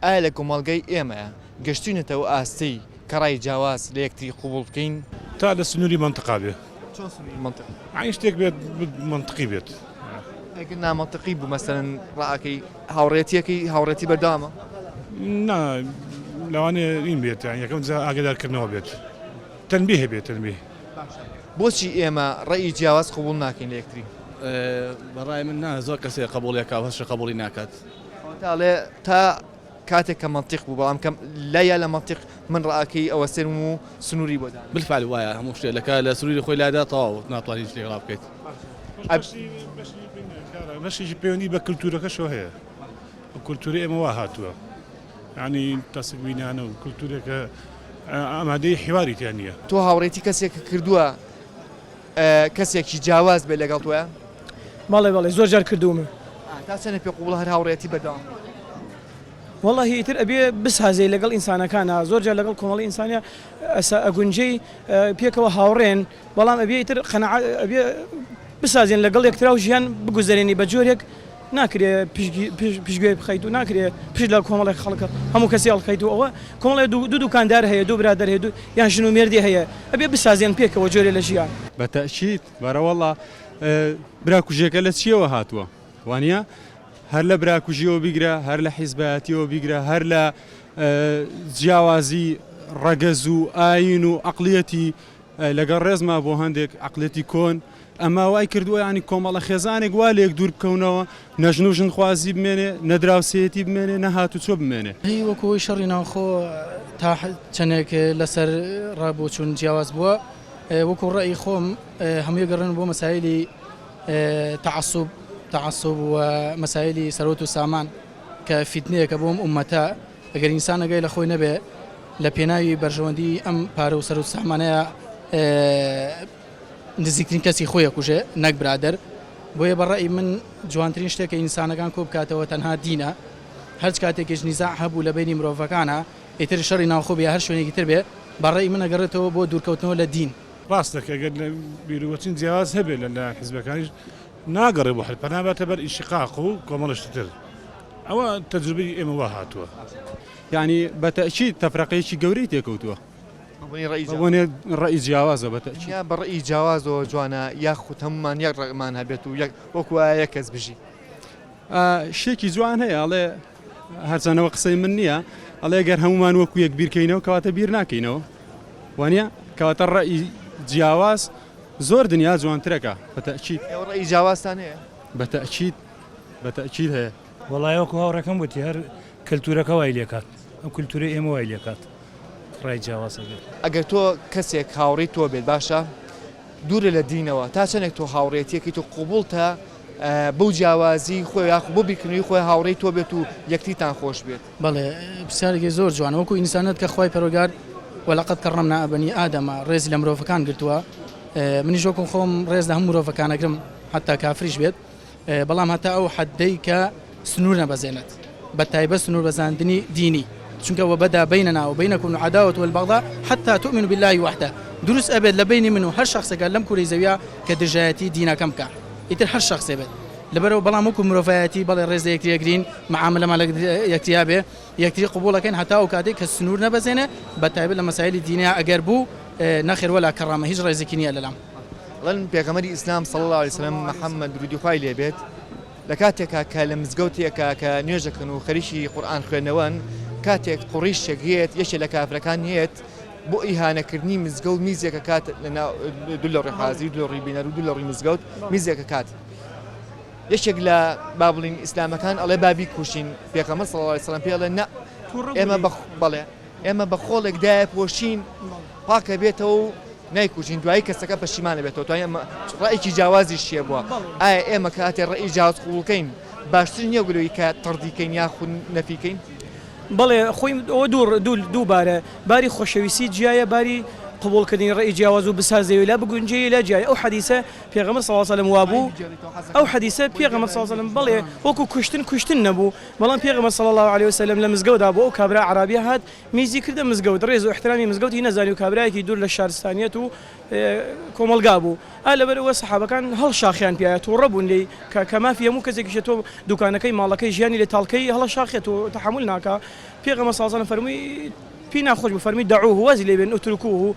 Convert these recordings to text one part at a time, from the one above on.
ئایا لە کۆمەڵگەی ئێمە گەشتوونەتەوە ئاستی کەڕای جیاواز لە یەکتری قوبوڵ بکەین تا لە سنووری منطقا بێ چۆن سنووری منطق عین شتێک بێت منطقی بێت ئەگەر نامەنطقی بوو مەسەلەن ڕائەکەی هاوڕێتی بەردەوامە نا لەوانەیە این بێت یەکەم جا ئاگادارکردنەوە بێت تەنبیه بێت تەنبیه بۆچی ئێمە ڕێی جیاواز قوبوڵ ناکەین لە یەکتری بەڕای من نا زۆر کەسێک قبوڵیەکە هەش قبوڵی ناکات تا کاتێک کە منطق بوو بەڵام کەم لایە لە منطق من ڕائەکەی ئەوە سێرم و سنووری بۆ دان بالفعل وایە هەموو شتێکەکە لە سروری خۆی لادا تەواو ناتوانانی شتێک ڕاب بکەیت بەشێکی پەیوەندی بە کللتورەکەشەوە هەیە کللتوری ئێمە وا هاتووە ینی تاسکبینانە و کللتورێکە ئامادەی حیواریتیان نییە تۆ هاوڕێتی کەسێک کردووە کەسێکی جیاواز بێ لەگەڵ توە بەڵێ زۆر جار کردومە تا چەنە پێ قوبوڵ هەر هاوڕێتی بەدەوام والله ئیتر ئەبێ بسازێ لەگەڵ ئینسانەکانە زۆر جار لەگەڵ کۆمەڵی ئینسانیا ئەگونجەی پێکەوە هاوڕێن بەڵام ئەبێ ئیتر ئەبێ بسازێن لەگەڵ یەکترا و ژیان بگوزارێنی بە جۆرێک ناکرێ پشتگوێ بخەیت و ناکرێ پشت لە کۆمەڵی خەڵکە هەموو کەسی هەڵخەیت و ئەوە کۆمەڵی دوو دوکاندار هەیە دوو برادەر هەیە یان ژن و مێردی هەیە ئەبێ بسازێن پێکەوە جۆرێ لە ژیان بەتەشید بەرەوەڵا براکوژێکە لە چیەوە هاتووە وانە هەر لە براکوژیەوە بیگرە هەر لە حیزبەتیەوە بیگرە هەر لە جیاوازی ڕەگەز و ئاین و عقلیەتی لەگەڵ ڕێزما بۆ هەندێک عقلەتی کۆن ئەمە وای کردووە ینی کۆمەڵە خێزانێک وا لێک دوور بکەونەوە نەژن و ژنخوازی بمێنێ نەدراوسێتی بمێنێ نەهات و چۆ بمێنێ هی وەکوی شەڕی ناوخۆ تا چەندێک لەسەر ڕابۆ چوون جیاواز بووە وەکو ڕێی خۆم هەمووی گەڕن بۆ مەسایلی تعصب و مەسایلی سەرۆت و سامان کە فیتنەیەکە بۆم ئومەتە ئەگەر ئینسانەگەی لە خۆی نەبێ لە پێناوی بەرژەوەندی ئەم پارە و سەر و سامانەیە نزیکترین کەسی خۆیە کوژێ نەک برادر بۆیە بەڕێی من جوانترین شتێکە ئینسانەکان کۆ بکاتەوە تەنها دینە هەرچ کاتێکیش نیزاع هەبوو لە بینی مرۆڤەکانە ئیتر شەڕی ناوخۆ بێ هەر شوێنێکی تر بێ بەڕێی من ئەگەڕێتەوە بۆ دوورکەوتنەوە لە دین ڕاستەکە ئەگەر لە بیرۆچین جیاواز هەبێت لە حیزبەکانیش ناگەڕێ بۆ حل پەناباتە بەر ئیشقاق و کۆمەڵشتتر ئەوە تەجربەی ئێمە وا هاتووە ینی بەتەشید تەفرەقەیەکی گەورەی تێکەوتووە ڕێی جیاوازە بەتەشید بەڕێی جیاوازەوە جوانە یاخود هەمومان یەک ڕێمان هەبێت و وەکو یەک کەس بژی شتێکی جوان هەیە ئەڵێ هەرچەنەوە قسەی من نییە ئەڵێ گەر هەمومان وەکو یەک بیرکەینەوە کەواتە بیر ناکەینەوە وانە کەواتە ڕێی جیاواز زۆر دنیا جوانترەکە بەتەشید ڕێی جیاوازتان هەیە بەتەشید هەیە وڵای وەکو هاوڕەکەم وتی هەر کللتورەکە وای لێکات ئەم کللتوری ئێمە وای لێکات ڕای جیاواز بێت ئەگەر تۆ کەسێک هاوڕێی تۆ بێت باشە دوورە لە دینەوە تا چەندێک تۆ هاوڕێتیەکەی تۆ قوبوڵتە بەو جیاوازی خۆی یاخ بۆ بیرکردنەوەی خۆی هاوڕێی تۆ بێت و یەکتیتان خۆش بێت بەڵێ پرسیارێکی زۆر جوان وەکو ئینسانەت کە خوای پەروەردگار وەلەقەد کەڕەمنا بەنی ئادەمە ڕێزی لە مرۆڤەکان گرتووە منیش وەکو خۆم ڕێز لە هەموو مرۆڤەکانەگرم حتا کافریش بێت بەڵام هەتا ئەو حەدەی کە سنوور نەبەزێنێت بە تایبەت سنوور بەزاندنی دینی چونکە وبدا بيننا وبينكم العداوة والبغضاء حتى تؤمنوا بالله وحده دروس أبد لبيني منه هر شخص قال لم كوري زويا كدجاتي دينا كم كا يتر هر شخص أبد لبرو بلا ممكن مرفاتي بلا رز يكتري جرين معاملة مع يكتيابه يكتري قبوله كان حتى وكادي كالسنور نبزينه بتعب لما مسائل الدينية أجربو نخر ولا كرامة هجرة زكينية للعام لأن بيغمر الإسلام صلى الله عليه وسلم محمد رودي فايل بيت لكاتك كلمزجوتي كنيجك إنه خريشي قرآن خوانوان كاتك قريش شقيت يش لك أفريقان هيت بو إهانة مزجود ميزيك كات لنا دولار حازي دولار بينار دولار مزجود ميزيك كات يشق لا بابلين إسلام كان الله بابي كوشين بيغمر صلى الله عليه وسلم بيقول لنا إما بخولك دايب وشين باك بيته نايكوشين دوای کەسەکە پەشیمانە بێتەوە توانێت ڕێیکی جیاوازی شێ بووە ئایا ئێمە کاتێ ڕێی جیاواز قبوڵکەین باشتر نییە گلۆی کە تەڕدیکەین یاخود نەفیکەین بەڵێ خۆی ئەوە دووبارە باری خۆشەویستی جیایە باری قبول كردنی ڕێی جیاواز و بسازەوە لا بگونجەی لا جیای ئەو حەدیثە پێغەمبەر صلی الله علیه و سلم وابوو ئەو حەدیثە پێغەمبەر صلی الله علیه و سلم بەڵێ وەکو کوشتن نەبوو بەڵام پێغەمبەر صلی الله علیه و سلم لە مزگەوتدا بۆ ئەو کابرا عربی هات میزی کردە مزگەوت ڕێز و احترامی مزگەوتی نەزانی و کابرایەکی دوور لە شارستانیەت و کۆمەلگا بوو لەبەرەوە سەحابەکان هەڵ شاخیان پێایە تووڕە بوون لێی کە مافی هەموو کەسێکیشە تۆ دوکانەکەی ماڵەکەی ژیانی لێ تاڵکەی هەڵە شاخێت و تەحمل ناکا پێغەمبەر صلی الله علیه و سلم فەرمووی پێی ناخۆش بوو فەرمی دەعوه وازی لێ بێن ئوترکوه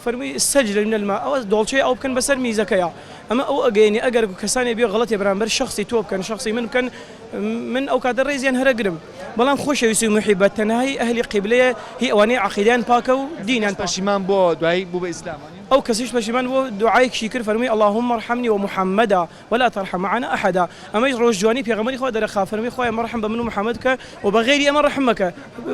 فەرمووی استەجر من الماء ئەوە دۆڵچەی ئەو بکەن بەسەر میزەکەیە ئەمە ئەو ئەگەینی ئەگەر کەسانی بێ غەڵەتی بەرامبەر شخصی تۆ بکەن شخصی من بکەن من ئەو کاتە ڕێزیان هەرەگرم بەڵام خۆشەویستی و محیبەت تەنهایی ئەهلی قیبلەیە هی ئەوانەی عەقیدەیان پاکە و دینیان پەشیمان بۆ دوایی بوو بە ئیسلام ئەو کەسیش پەشیمان بۆ دوعایەکی کرد فەرمووی اللهم ارحمني ومحمدا ولا ترحم معنا احدا ئەمەی ڕۆژجوانی پێغەمبەری خوا دەرەخا فەرمووی خوای مەرحەم بە من و محەممەد کە و بەغێری ئەمە ڕەحم مەکە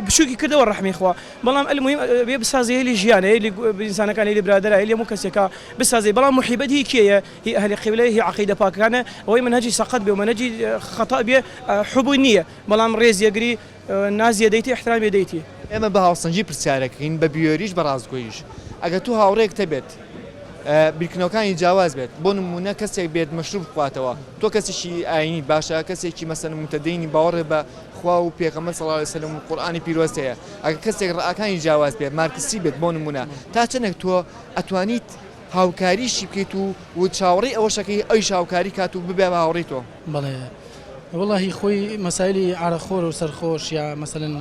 بشوکی کردەوە ڕەحمی خوا بەڵام المهم بێ بسازی هێلی ژیانە هێلی ئینسانەکان هێلی برادەرە هێلی هەموو کەسێکە بسازی بەڵام محیبەت هی کێیە هی ئەهلی قیبلە هی عەقیدە پاکەکانە ئەوەی منهەجی سەقەت بێ و منهەجی خەتا بێ حوبووی نییە بەڵام ڕێزیەگری نازیە دەیتی احترامی دەیتی ئێمە بە هاوسەنجی پرسیارەکەین بە بیۆریش بە ڕاستگۆییش ئەگە تو هاوڕێک تەبێت بیرکردنەوەکانی جیاواز بێت بۆ نمونە کەسێک بێت مەشروب بخواتەوە تۆ کەسێکی ئاینی باشە کەسێکی مەسەن متەدەینی باوەڕێ بە خوا و پێغەمبەر صلی الله علیه و سلم و قورئانی پیرۆست هەیە ئەگە کەسێک ڕائەکانی جیاواز بێت مارکسی بێت بۆ نمونە تا چەندێک تۆ ئەتوانیت هاوکاریشی بکەیت و چاوەڕێی ئەوەشەکەی ئەویش هاوکاری کات و ببێ بە هاوڕێی تۆ بەڵێ والله خۆی مەسایلی عارەخۆر و سەرخۆش یا مەسەلەن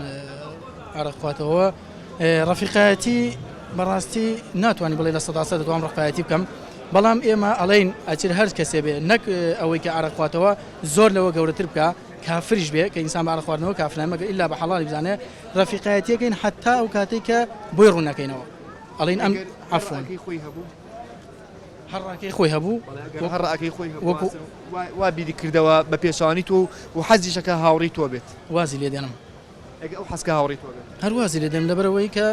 عارەخواتەوە ڕەفیقایەتی بەڕاستی ناتوانانی بڵێ لە سەداسە دەتوان ڕەفیقایەتی بکەم بەڵام ئێمە ئەڵێن ئەچر هەر کەسێ بێ نەک ئەوەی کە عارەخواتەوە زۆر لەوە گەورەتر بکە کافریش بێ کە ئینسان بە عارەخواردنەوە کافرانە مەگە ئیلا بە حەڵالی بزانێ ڕەفیقایەتیەکەین حتا ئەو کاتێک کە بۆی ڕوونەکەینەوە ئەڵێن ئەم عەفوان هەڕاکەی خۆی هەبوو هەڕاکەی خۆی وەکو وا بیری کردەوە بە پێشانی تۆ و حەزیشەکە هاوڕێی تۆ بێت وازی لێ دێنم ئەو حەزکە هاوڕێی تۆ بێت هەروازی لێ دێم لەبەرەوەی کە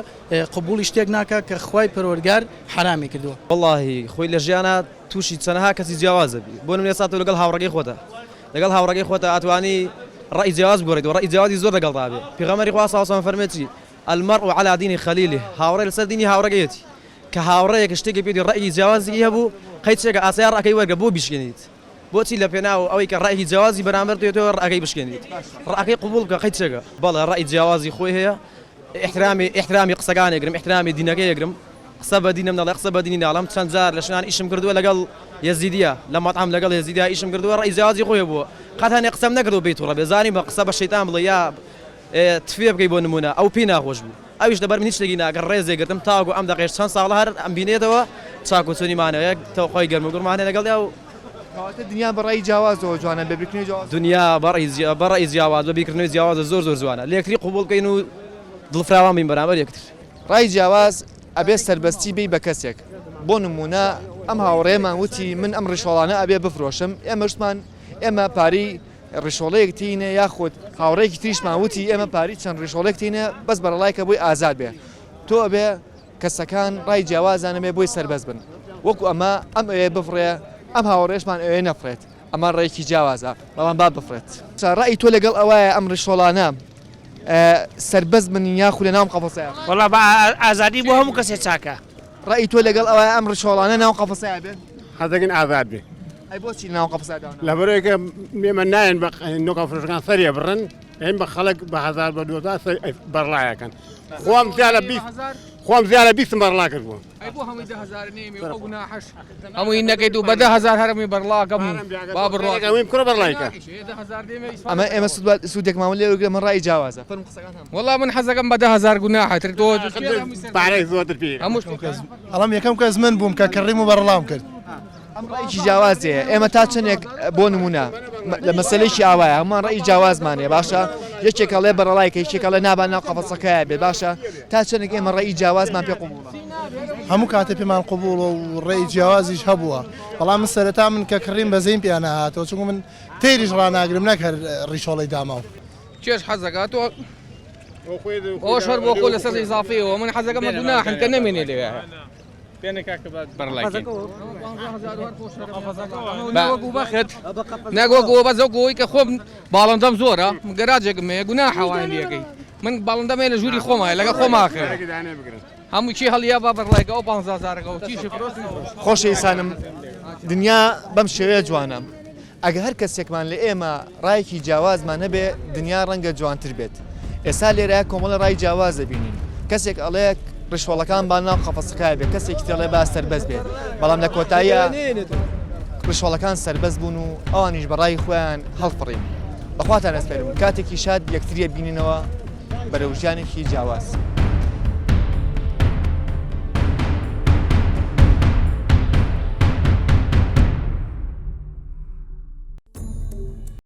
قبولی شتێک ناکە کە خوای پەروەردگار حرامی کردووە والله خۆی لە ژیانە تووشی چەندەها کەسی جیاوازە بی بۆ نمونە ئێستا تۆ لەگەڵ هاوڕێی خۆتە لەگەڵ هاوڕێی خۆتە ئەتوانی ڕەئی جیاواز بگۆڕیت و ڕەئی جیاوازی زۆر لەگەڵدا بێ پێغەمبەری خوا صلی الله علیه و سلم فەرمێتی المرء على دین خلیله هاوڕێ لەسەر دینی هاوڕێیەتی کە هاوڕێیەک شتێکی پێی ڕەئی جیاوازی هەبوو قەیچێکە ئاسیا ڕەکەی وەرگە بۆ بیشکێنیت بۆچی لە پێناو ئەوەی کە ڕەئی جیاوازی بەرامبەر توێتەوە ڕەکەی بشکێنیت ڕەکەی قبول بکە قەیچێکە بەڵێ ڕەئی جیاوازی خۆی هەیە احترامی قسەکان ئەگرم احترامی دینەکەی ئەگرم قسە بە دینم ناڵێ قسە بە دینی ناڵم چەند جار لە شوێنان ئیشم کردووە لەگەڵ یەزیدیە لە مەطعەم لەگەڵ یەزیدیا ئیشم کردووە ڕەئی جیاوازی خۆی بووە قەت هەنێ قسەم نەکردو بێت و ڕەبێزانی بە قسە بە شەیتان بڵێ یا تفێ بکەی بۆ نمونە ئەو پێی ناخۆش بوو ئەویش دەبەر من هیچ شتێکی ناگەر ڕێزێگرتم تاگو ئەم دەقێش چەند ساڵە هەر ئەم بینێتەوە چاکۆچۆنیمانەیەک تەوخۆی گەرم و گوڕمانێ لەگەڵ یا دنیا بەڕێی جیاوازەوە جوانە بە بیرکردنی جیاواز دنیا بەڕێی جیاواز بە بیرکردنەوەی جیاوازە زۆر زۆر جوانە لێکتری قبول بکەین و دڵفراوان بین بەرامبەر یەکتر ڕای جیاواز ئەبێ سەربەستی بی بە کەسێک بۆ نمونە ئەم هاوڕێمان وتی من ئەم ڕیشۆڵانە ئەبێ بفرۆشم ئێمە پاری ڕیشۆڵەیەک تینە یاخود هاوڕێکی تریشمان وتی ئێمە پاری چەند ڕیشۆڵێک تینە بەس بەرەڵای کە بۆی ئازاد بێ تۆ ئەبێ کەسەکان ڕای جیاوازانە بێ بۆی سەربەست بن وەکو ئەمە ئەم ئەوێ بفڕێ ئەم هاوڕێشمان ئەوێ نەفرێت ئەمە ڕێکی جیاوازە بەڵام با بفرێت ڕای تۆ لەگەڵ ئەوەیە ئەم ڕیشۆڵانە سەربەست بن یاخود لە ناو قەفەسەیە وەڵا بە ئازادی بۆ هەموو کەسێک چاکە ڕای تۆ لەگەڵ ئەوەیە ئەم ڕیشۆڵانە ناو قەفەسەیە بێت حەزەکەن ئازاد بێ ئەی بۆچی ناو قەفەسەداون لەبەرەوەی ئێمە نایەن بە نۆکە فرۆشەکان سەریە بڕن ئێم بە خەڵک بە هەزار بە 2000 بەرڵایەکەن خۆم زیادە 20 بەرڵا کردبووە هەمووی نەکەیت و بە 10,000 هەرمی بەرڵاکەم با بڕڵاکەوەیم کوڕە بەرڵایکە ئەمە ئێمە سوودێکمان لێ من ڕای جیاوازە وەڵا من حەزەکەم بە 10,000 گوناحەتر تۆ پارەی زۆرتر پێ ئەڵام یەکەم کەس من بووم کە کڕیم و بەرڵام کرد ئەم ڕێکی جیاوازەیە ئێمە تا چەندێک بۆ نمونە لە مەسەلەیەکی ئاوایە هەمان ڕێی جیاوازمانێ باشە یەکێکە لێ بەرەڵایکە یەکێکە لە نابان ناو قەفەسەکەیە بێ باشە تا چەندێک ئێمە ڕێی جیاوازمان پێ قبوڵە هەموو کاتێ پێمان قبوڵە و ڕێی جیاوازیش هەبووە بەڵام من سەرەتا من کە کڕیم بەزەیم پیانە هاتەوە چونکە من تێریش ڕناگرم نەک هەر ڕیشۆڵەی داماوە چێش حەزەکات ئەوش هەر بۆ خۆ لەسەر ئیزافیەوە من حەزەکەم بە گوناحن کە نەمێنێ لێوێ ناگوەکەوە بە زەوکەوەی کە خۆم باڵندەم زۆرە گەراجێکم هەیە گوناحەوان لەکەی من باڵندەمێ لە ژووری خۆمایە لەگە خۆم ئاخر هەمووی هەڵیا با بەڕێگە ئەو 500,000 و تیشی فرۆستن خۆشەویستانم دنیا بەم شێوەیە جوانە ئەگە هەر کەسێکمان لە ئێمە ڕایەکی جیاوازمان هەبێ دنیا ڕەنگە جوانتر بێت ئێستا لێرە کۆمەڵە ڕای جیاواز دەبینین کەسێک ئەڵێ ڕشوەڵەکان با ناو قەفەسەکە بێت کەسێکی تێڵێ با سەربەز بێت بەڵام لە کۆتاییە ڕشوەڵەکان سەربەز بوون و ئەوانیش بەڕای خۆیان هەڵفڕین بەخواتان ئەسپێرم کاتێکی شاد یەکتریە بینینەوە بەرەو ژیانێکی جیاواز.